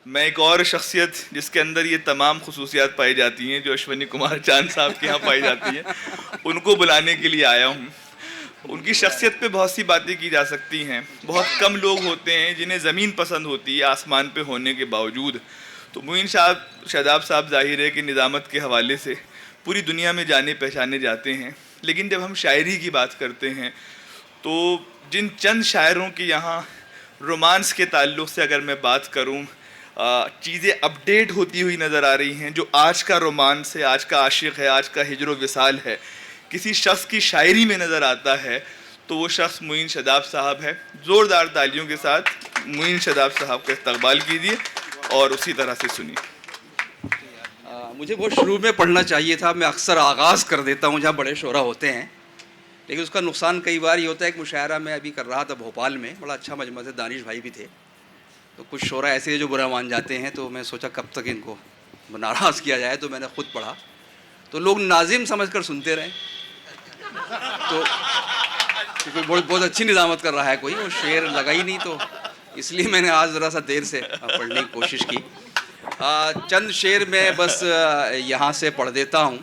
میں ایک اور شخصیت جس کے اندر یہ تمام خصوصیات پائی جاتی ہیں جو اشونی کمار چاند صاحب کے یہاں پائی جاتی ہیں، ان کو بلانے کے لیے آیا ہوں۔ ان کی شخصیت پہ بہت سی باتیں کی جا سکتی ہیں۔ بہت کم لوگ ہوتے ہیں جنہیں زمین پسند ہوتی ہے آسمان پہ ہونے کے باوجود۔ تو معین شاداب صاحب ظاہر ہے کہ نظامت کے حوالے سے پوری دنیا میں جانے پہچانے جاتے ہیں، لیکن جب ہم شاعری کی بات کرتے ہیں تو جن چند شاعروں کے یہاں رومانس کے تعلق سے اگر میں بات کروں، چیزیں اپڈیٹ ہوتی ہوئی نظر آ رہی ہیں، جو آج کا رومانس ہے، آج کا عاشق ہے، آج کا ہجر و وصال ہے، کسی شخص کی شاعری میں نظر آتا ہے تو وہ شخص معین شاداب صاحب ہے۔ زوردار تالیوں کے ساتھ معین شاداب صاحب کا استقبال کیجیے اور اسی طرح سے سنیے۔ مجھے بہت شروع میں پڑھنا چاہیے تھا، میں اکثر آغاز کر دیتا ہوں جہاں بڑے شعراء ہوتے ہیں، لیکن اس کا نقصان کئی بار یہ ہوتا ہے۔ ایک مشاعرہ میں ابھی کر رہا تھا بھوپال میں، بڑا اچھا مجمع تھا، دانش بھائی بھی تھے، تو کچھ شعراء ایسے جو برا مان جاتے ہیں، تو میں سوچا کب تک ان کو ناراض کیا جائے، تو میں نے خود پڑھا، تو لوگ ناظم سمجھ کر سنتے رہے، تو بہت اچھی نظامت کر رہا ہے کوئی، وہ شعر لگا ہی نہیں، تو اس لیے میں نے آج ذرا سا دیر سے پڑھنے کی کوشش کی۔ چند شعر میں بس یہاں سے پڑھ دیتا ہوں۔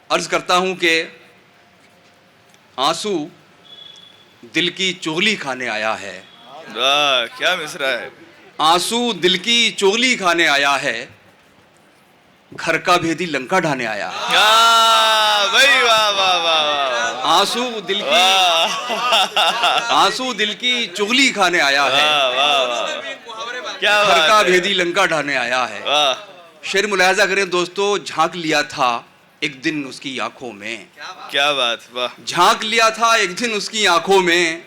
عرض کرتا ہوں کہ آنسو دل کی چغلی کھانے آیا ہے، واہ کیا مصرع ہے۔ آنسو دل کی چغلی کھانے آیا ہے، گھر کا بھیدی لنکا ڈھانے آیا ہے۔ بھائی واہ واہ واہ آنسو دل کی چغلی کھانے آیا ہے، گھر کا بھیدی لنکا ڈھانے آیا ہے۔ شعر ملاحظہ کریں دوستو، جھانک لیا تھا ایک دن اس کی آنکھوں میں، کیا بات، واہ جھانک لیا تھا ایک دن اس کی آنکھوں میں،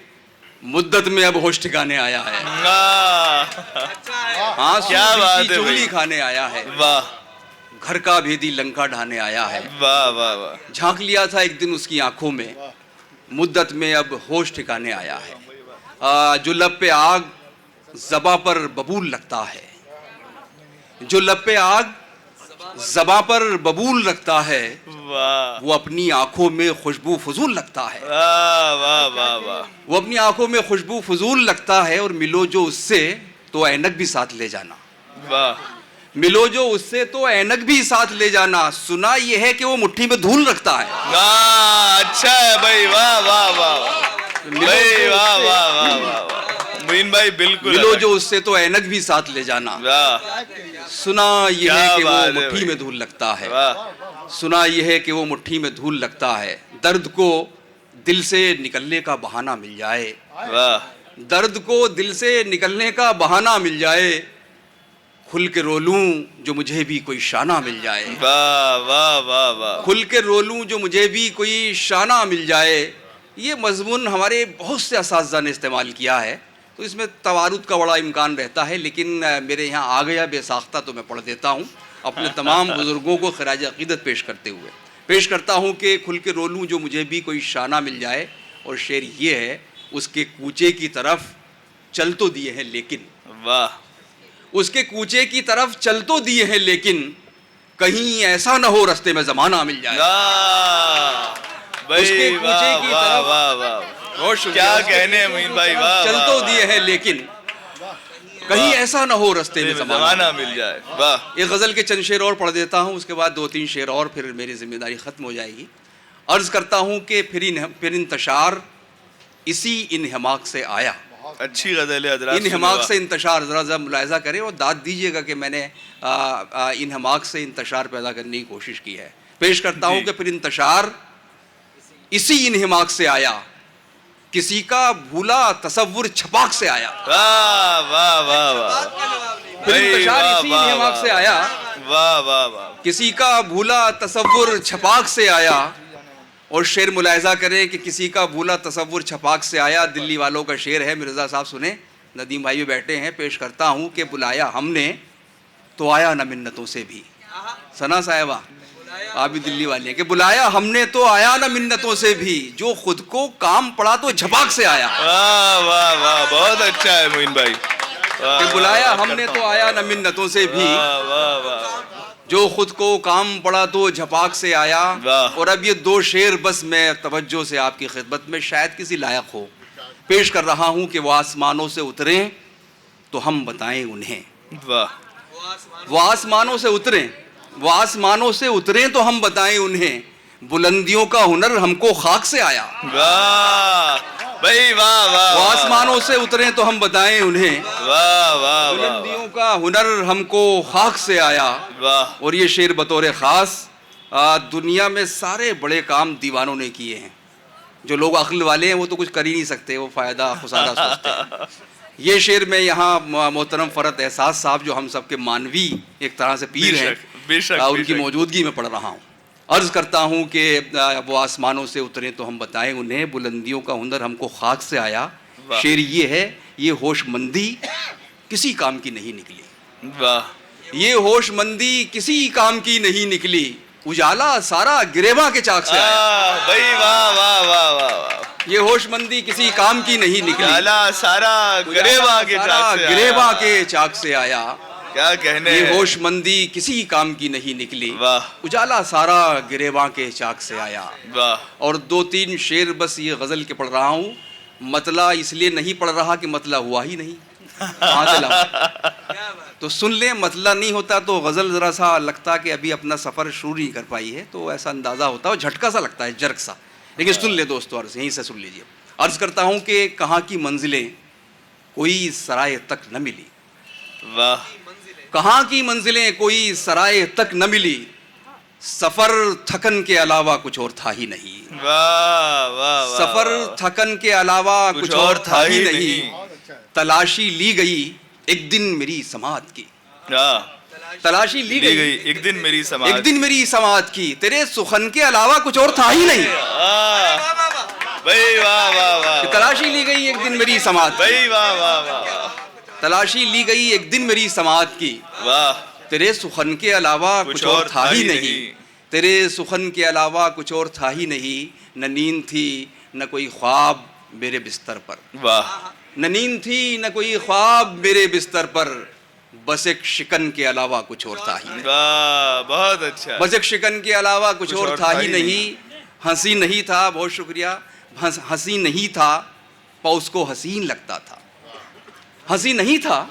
مدت میں اب ہوش ٹھکانے آیا ہے۔ آنسو دل کی چغلی کھانے آیا ہے، واہ گھر کا بھیدی لنکا ڈھانے آیا ہے۔ واہ واہ واہ، جھانک لیا تھا ایک دن اس کی آنکھوں میں، مدت میں اب ہوش ٹھکانے آیا ہے۔ جو لب پہ آگ زباں پر ببول لگتا ہے، جو لب پہ آگ زباں پر ببول رکھتا ہے، واہ وہ اپنی آنکھوں میں خوشبو فضول لگتا ہے۔ واہ واہ واہ واہ، وہ اپنی آنکھوں میں خوشبو فضول لگتا ہے، اور ملو جو اس سے تو اینک بھی ساتھ لے جانا، واہ ملو جو اس سے تو اینک بھی ساتھ لے جانا، سنا یہ ہے کہ وہ مٹھی میں دھول رکھتا ہے۔ واہ اچھا ہے بھائی، واہ واہ واہ بھائی، واہ واہ واہ واہ، معین بھائی بالکل ملو جو اس سے تو اینک بھی ساتھ لے جانا، واہ سنا یہ ہے کہ وہ بات ہے مٹھی بھائی، میں دھول لگتا ہے، واہ سنا یہ ہے کہ وہ مٹھی میں دھول لگتا ہے۔ درد کو دل سے نکلنے کا بہانہ مل جائے، واہ درد کو دل سے نکلنے کا بہانہ مل جائے، کھل کے رو لوں جو مجھے بھی کوئی شانہ مل جائے، واہ واہ واہ واہ، کھل کے رو لوں جو مجھے بھی کوئی شانہ مل جائے۔ یہ مضمون ہمارے بہت سے اساتذہ نے استعمال کیا ہے، تو اس میں توارد کا بڑا امکان رہتا ہے، لیکن میرے یہاں آ گیا بے ساختہ تو میں پڑھ دیتا ہوں، اپنے تمام بزرگوں کو خراج عقیدت پیش کرتے ہوئے پیش کرتا ہوں کہ کھل کے رو لوں جو مجھے بھی کوئی شانہ مل جائے۔ اور شعر یہ ہے، اس کے کوچے کی طرف چل تو دیے ہیں لیکن، واہ اس کے کوچے کی طرف چل تو دیے ہیں لیکن، کہیں ایسا نہ ہو رستے میں زمانہ مل جائے۔ اس کے بھائی کوچے واہ کی واہ طرف واہ واہ، بہت شکریہ، کیا کہنے ہیں معین بھائی، واہ چل تو دیے ہیں لیکن، کہیں ایسا نہ ہو رستے میں زمانہ۔ زمانہ مل جائے، واہ ایک غزل کے چند شعر اور پڑھ دیتا ہوں، اس کے بعد 2-3 شعر اور، پھر میری ذمہ داری ختم ہو جائے گی۔ عرض کرتا ہوں کہ پھر انتشار اسی انہماک سے آیا، اچھی غزل ہے حضرات، انہماک سے انتشار، ذرا ملاحظہ کریں اور داد دیجئے گا کہ میں نے انہماک سے انتشار پیدا کرنے کی کوشش کی ہے۔ پیش کرتا ہوں کہ پھر انتشار اسی انہماک سے آیا، کسی کا بھولا تصور چھپاک سے آیا۔ واہ واہ واہ واہ، پھر انتشار اسی انہماک سے آیا، واہ واہ واہ، کسی کا بھولا تصور چھپاک سے آیا۔ اور شعر ملاحظہ کریں کہ کسی کا بھولا تصور چھپاک سے آیا، دلی والوں کا شعر ہے، مرزا صاحب سنیں، ندیم بھائی بھی بیٹھے ہیں، پیش کرتا ہوں کہ بلایا ہم نے تو آیا نہ منتوں سے بھی، ثنا صاحبہ آپ بھی دلی والے ہیں، کہ بلایا ہم نے تو آیا نہ منتوں سے بھی، جو خود کو کام پڑا تو جھپاک سے آیا۔ واہ واہ واہ، بہت اچھا ہے معین بھائی، کہ بلایا ہم نے تو آیا نہ منتوں سے بھی، واہ واہ واہ، جو خود کو کام پڑا تو جھپاک سے آیا۔ واہ۔ اور اب یہ 2 شعر بس میں توجہ سے آپ کی خدمت میں شاید کسی لائق ہو، پیش کر رہا ہوں کہ وہ آسمانوں سے اتریں تو ہم بتائیں انہیں. واہ وہ آسمانوں سے اتریں، وہ آسمانوں سے اتریں تو ہم بتائیں انہیں، بلندیوں کا ہنر ہم کو خاک سے آیا. واہ بھائی واہ واہ. وہ آسمانوں سے اتریں تو ہم بتائیں انہیں، واہ واہ. بلندیوں کا ہنر ہم کو خاک سے آیا. واہ. اور یہ شعر بطور خاص دنیا میں سارے بڑے کام دیوانوں نے کیے ہیں. جو لوگ عقل والے ہیں وہ تو کچھ کر ہی نہیں سکتے، وہ فائدہ خسارہ سوچتے ہیں. یہ شعر میں یہاں محترم فرحت احساس صاحب جو ہم سب کے مانوی ایک طرح سے پیر ہیں، بے شک ان کی موجودگی میں پڑھ رہا ہوں. عرض کرتا ہوں کہ وہ آسمانوں سے اتریں تو ہم بتائیں انہیں، بلندیوں کا ہنر ہم کو خاک سے آیا. شعر یہ ہے، یہ ہوش مندی کسی کام کی نہیں نکلی. واہ. یہ ہوش مندی کسی کام کی نہیں نکلی، اجالا سارا گریباں کے چاک سے آیا. بھائی واہ واہ واہ واہ. یہ ہوش مندی کسی کام کی نہیں نکلی، اجالا سارا گریباں کے چاک سے آیا. گریباں کے چاک سے آیا. کیا کہنے. یہ ہوش مندی کسی کام کی نہیں نکلی، واہ. اجالا سارا گریباں کے چاک سے آیا. واہ. اور 2-3 شعر بس یہ غزل کے پڑھ رہا ہوں. مطلع اس لیے نہیں پڑھ رہا کہ مطلع ہوا ہی نہیں. کہاں سے لاؤں؟ تو سن لیں، مطلع نہیں ہوتا تو غزل ذرا سا لگتا کہ ابھی اپنا سفر شروع نہیں کر پائی ہے، تو ایسا اندازہ ہوتا ہے، جھٹکا سا لگتا ہے، جرک سا. لیکن سن لے دوستو، عرض یہیں سے سن لیجئے. عرض کرتا ہوں کہ کہاں کی منزلیں کوئی سرائے تک نہ ملی. واہ. کہاں کی منزلیں کوئی سرائے تک نہ ملی، سفر تھکن کے علاوہ کچھ اور تھا ہی نہیں. واہ واہ. سفر تھکن کے علاوہ کچھ اور تھا ہی نہیں. تلاشی لی گئی ایک دن میری سماعت کی. تلاشی لی گئی ایک دن میری سماعت. ایک دن میری سماعت کی، تیرے سخن کے علاوہ کچھ اور تھا ہی نہیں. بھائی واہ واہ واہ. تلاشی لی گئی ایک دن میری سماعت کی. بھائی واہ واہ واہ. تلاشی لی گئی ایک دن میری سماعت کی. واہ. تیرے سخن کے علاوہ کچھ اور تھا ہی نہیں. تیرے سخن کے علاوہ کچھ اور تھا ہی نہیں. نہ نیند تھی نہ کوئی خواب میرے بستر پر. واہ. نہ نیند تھی نہ کوئی خواب میرے بستر پر، بس ایک شکن کے علاوہ کچھ اور تھا ہی نہیں. واہ بہت اچھا. بس ایک شکن کے علاوہ کچھ اور تھا ہی نہیں. ہنسی نہیں تھا، بہت شکریہ. ہنسی نہیں تھا پاؤس کو حسین لگتا تھا. ہنسی نہیں تھا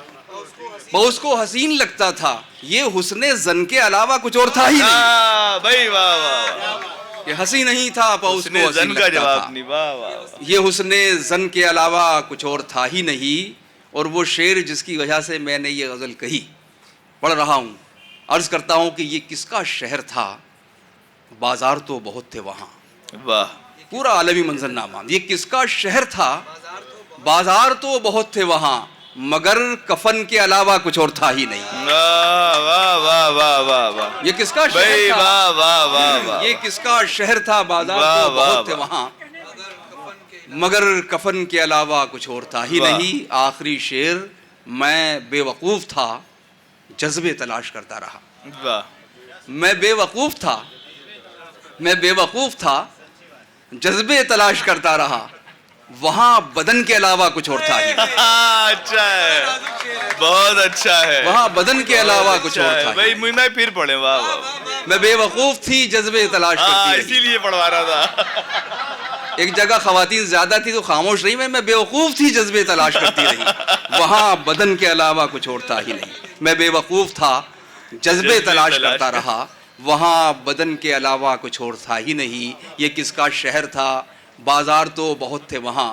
پاؤس کو حسین لگتا تھا. یہ حسن زن کے علاوہ کچھ اور تھا ہی نہیں. بھائی واہ واہ. یہ ہنسی نہیں تھا پاؤس کو حسین زن کا لگتا جواب تھا. نہیں. واہ واہ. یہ حسن زن کے علاوہ کچھ اور تھا ہی نہیں. اور وہ شعر جس کی وجہ سے میں نے یہ غزل کہی پڑھ رہا ہوں. عرض کرتا ہوں کہ یہ کس کا شہر تھا، بازار تو بہت تھے وہاں. واہ. پورا عالمی منظرنامہ. یہ کس کا شہر تھا، بازار تو بہت تھے وہاں، مگر کفن کے علاوہ کچھ اور تھا ہی نہیں. واہ واہ واہ واہ واہ واہ. یہ کس کا شہر بھائی تھا، واہ واہ واہ واہ. یہ کس کا شہر تھا، بازار تو بہت تھے وہاں، مگر کفن کے علاوہ کچھ اور تھا ہی نہیں. آخری شعر، میں بے وقوف تھا جذبے تلاش کرتا رہا. واہ. میں بے وقوف تھا، میں بے وقوف تھا جذبے تلاش کرتا رہا، وہاں بدن کے علاوہ کچھ اور تھا ہی نہیں. اچھا ہے، بہت اچھا ہے. وہاں بدن کے علاوہ کچھ اور تھا. بھائی میں پھر پڑھیں. واہ واہ. میں بے وقوف تھی جذبے تلاش کرتی رہی. اسی لیے پڑھوا رہا تھا. ایک جگہ خواتین زیادہ تھی تو خاموش رہی. میں بے وقوف تھی جذبے تلاش کرتی رہی، وہاں بدن کے علاوہ کچھ اور تھا ہی نہیں. میں بے وقوف تھا جذبے تلاش کرتا رہا، وہاں بدن کے علاوہ کچھ اور تھا ہی نہیں. یہ کس کا شہر تھا، بازار تو بہت تھے وہاں،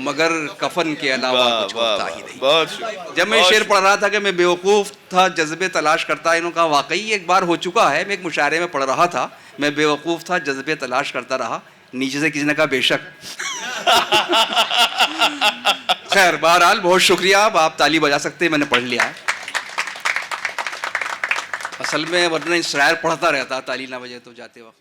مگر کفن کے علاوہ کچھ اور تھا ہی نہیں. جب میں شعر پڑھ رہا تھا کہ میں بے وقوف تھا جذبے تلاش کرتا، انہوں نے کہا واقعی ایک بار ہو چکا ہے. میں ایک مشاعرے میں پڑھ رہا تھا، میں بے وقوف تھا جذبے تلاش کرتا رہا. نیچے سے کسی نے کہا بے شک. خیر بہرحال بہت شکریہ. آپ تالی بجا سکتے ہیں، میں نے پڑھ لیا ہے. اصل میں ورنہ اس شاعر پڑھتا رہتا، تالی نہ بجے تو جاتے وقت.